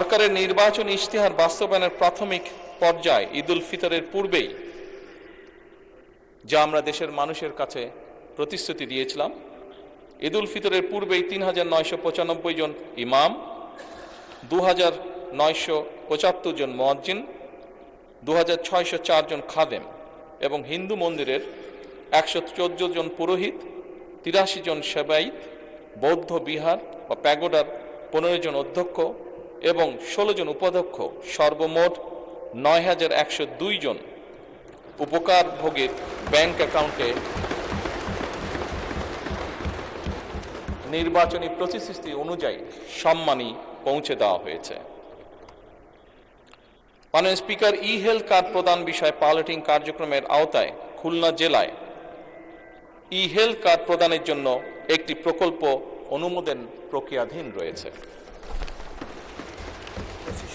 সরকারের নির্বাচনী ইশতেহার বাস্তবায়নের প্রাথমিক পর্যায়ে ঈদুল ফিতরের পূর্বেই যা আমরা দেশের মানুষের কাছে প্রতিশ্রুতি দিয়েছিলাম, ঈদুল ফিতরের পূর্বেই ৩,৯৯৫ জন ইমাম, ২,৯৭৫ জন মুয়াজ্জিন, ২,৬০৪ জন খাদেম এবং হিন্দু মন্দিরের ১১৪ জন পুরোহিত, ৮৩ জন সেবায়িত, বৌদ্ধ বিহার বা প্যাগোডার ১৫ জন অধ্যক্ষ এবং ১৬ জন উপাধ্যক্ষ, সর্বমোট ৯,১০২ জন উপকারভোগীর ব্যাংক অ্যাকাউন্টে নির্বাচনী প্রতিশ্রুতি অনুযায়ী সম্মানী পৌঁছে দেওয়া হয়েছে। মাননীয় স্পিকার, ই হেলথ কার্ড প্রদান বিষয়ে পাইলটিং কার্যক্রমের আওতায় খুলনা জেলায় ই হেলথ কার্ড প্রদানের জন্য একটি প্রকল্প অনুমোদন প্রক্রিয়াধীন রয়েছে।